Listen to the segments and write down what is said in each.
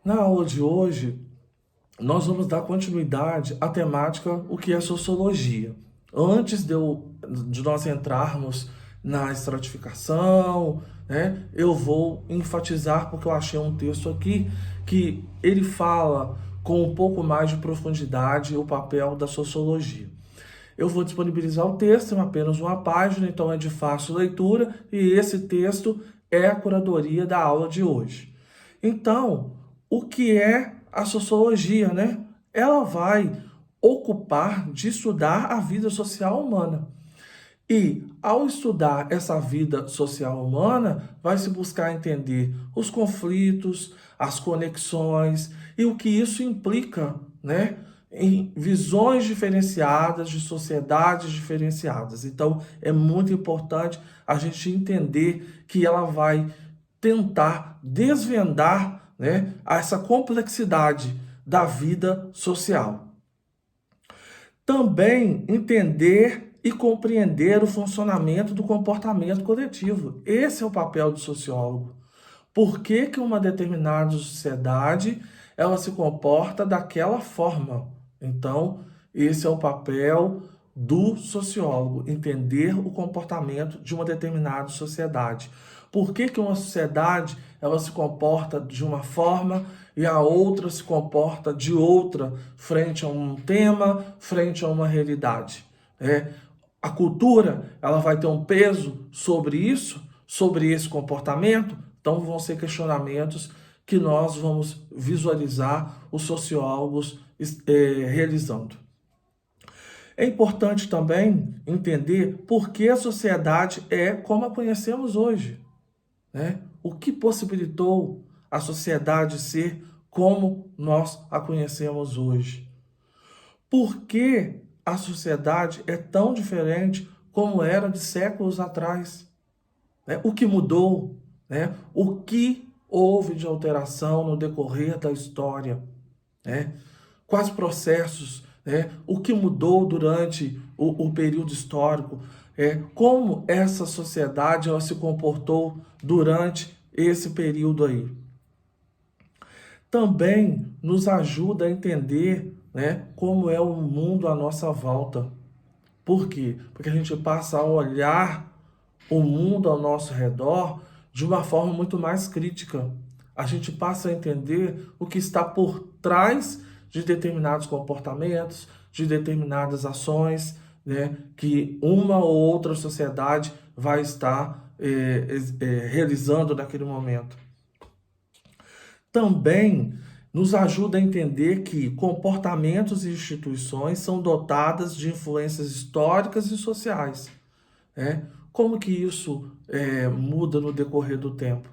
Na aula de hoje, nós vamos dar continuidade à temática o que é sociologia. Antes de nós entrarmos na estratificação, né, eu vou enfatizar, porque eu achei um texto aqui que ele fala com um pouco mais de profundidade o papel da sociologia. Eu vou disponibilizar o texto em apenas uma página, então é de fácil leitura, e esse texto é a curadoria da aula de hoje. Então, o que é a sociologia, né? Ela vai ocupar de estudar a vida social humana. E, ao estudar essa vida social humana, vai se buscar entender os conflitos, as conexões e o que isso implica, né, em visões diferenciadas de sociedades diferenciadas. Então, é muito importante a gente entender que ela vai tentar desvendar, né, essa complexidade da vida social. Também entender e compreender o funcionamento do comportamento coletivo. Esse é o papel do sociólogo. Por que que uma determinada sociedade ela se comporta daquela forma? Então, esse é o papel do sociólogo, entender o comportamento de uma determinada sociedade. Por que que uma sociedade ela se comporta de uma forma e a outra se comporta de outra frente a um tema, frente a uma realidade? A cultura ela vai ter um peso sobre isso, sobre esse comportamento? Então vão ser questionamentos que nós vamos visualizar os sociólogos realizando. É importante também entender por que a sociedade é como a conhecemos hoje, né? O que possibilitou a sociedade ser como nós a conhecemos hoje? Por que a sociedade é tão diferente como era de séculos atrás? Né? O que mudou? Né? O que houve de alteração no decorrer da história? Né? Quais processos? Né? O que mudou durante o período histórico? Como essa sociedade ela se comportou durante esse período aí? Também nos ajuda a entender, né, como é o mundo à nossa volta. Por quê? Porque a gente passa a olhar o mundo ao nosso redor de uma forma muito mais crítica. A gente passa a entender o que está por trás de determinados comportamentos, de determinadas ações, né, que uma ou outra sociedade vai estar realizando naquele momento. Também nos ajuda a entender que comportamentos e instituições são dotadas de influências históricas e sociais. Né? Como que isso muda no decorrer do tempo?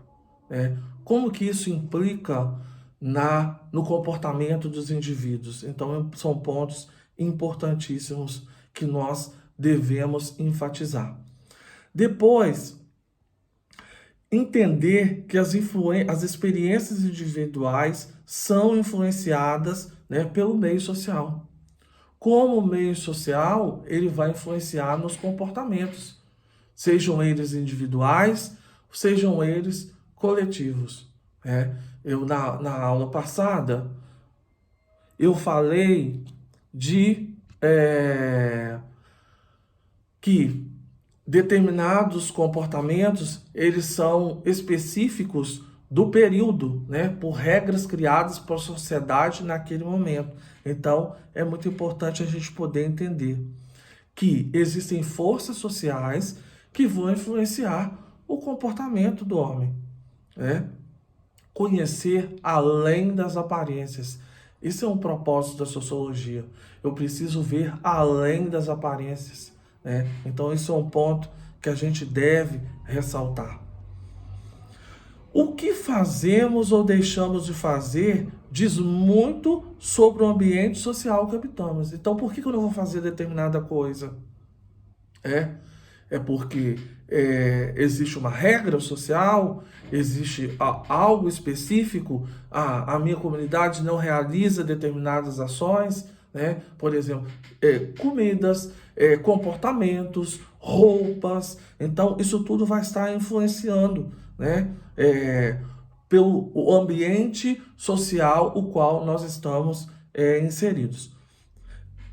Né? Como que isso implica no comportamento dos indivíduos? Então, são pontos importantíssimos que nós devemos enfatizar. Depois, entender que as experiências individuais são influenciadas, né, pelo meio social. Como o meio social ele vai influenciar nos comportamentos, sejam eles individuais, sejam eles coletivos. Né? Na aula passada, eu falei de que determinados comportamentos eles são específicos do período, né, por regras criadas pela sociedade naquele momento. Então, é muito importante a gente poder entender que existem forças sociais que vão influenciar o comportamento do homem, né? Conhecer além das aparências. Isso é um propósito da sociologia. Eu preciso ver além das aparências, né? Então, isso é um ponto que a gente deve ressaltar. O que fazemos ou deixamos de fazer diz muito sobre o ambiente social que habitamos. Então, por que eu não vou fazer determinada coisa? É porque existe uma regra social, existe algo específico, a minha comunidade não realiza determinadas ações, né? Por exemplo, comidas, comportamentos, roupas. Então, isso tudo vai estar influenciando, né? pelo o ambiente social o qual nós estamos inseridos.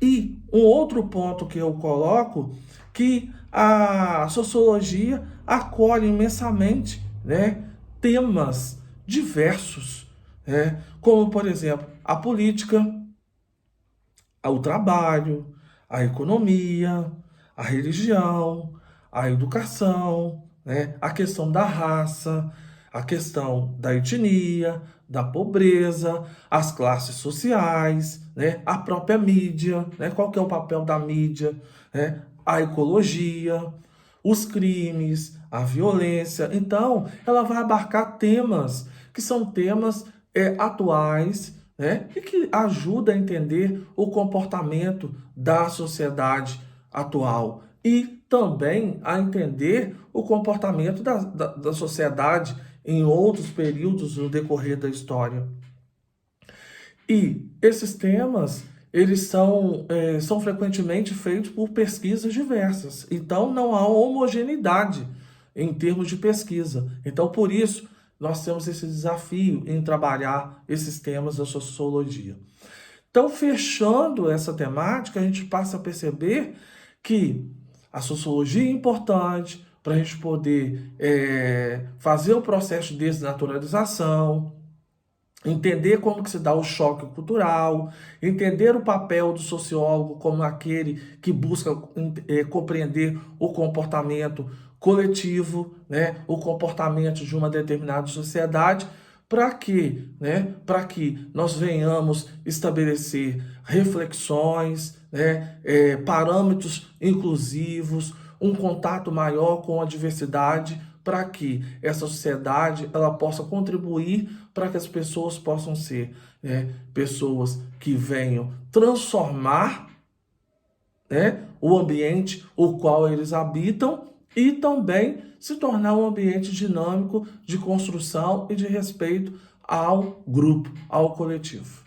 E um outro ponto que eu coloco, que a sociologia acolhe imensamente, né, temas diversos, né, como, por exemplo, a política, o trabalho, a economia, a religião, a educação, né, a questão da raça, a questão da etnia, da pobreza, as classes sociais, né, a própria mídia, né, qual que é o papel da mídia, né, a ecologia, os crimes, a violência. Então, ela vai abarcar temas que são temas atuais, né, e que ajuda a entender o comportamento da sociedade atual e também a entender o comportamento da sociedade em outros períodos no decorrer da história. E esses temas, eles são frequentemente feitos por pesquisas diversas. Então, não há homogeneidade em termos de pesquisa. Então, por isso, nós temos esse desafio em trabalhar esses temas da sociologia. Então, fechando essa temática, a gente passa a perceber que a sociologia é importante para a gente poder fazer o processo de desnaturalização, entender como que se dá o choque cultural, entender o papel do sociólogo como aquele que busca compreender o comportamento coletivo, né, o comportamento de uma determinada sociedade, para que, né, para que nós venhamos estabelecer reflexões, né, parâmetros inclusivos, um contato maior com a diversidade, para que essa sociedade ela possa contribuir para que as pessoas possam ser, né, pessoas que venham transformar, né, o ambiente o qual eles habitam e também se tornar um ambiente dinâmico de construção e de respeito ao grupo, ao coletivo.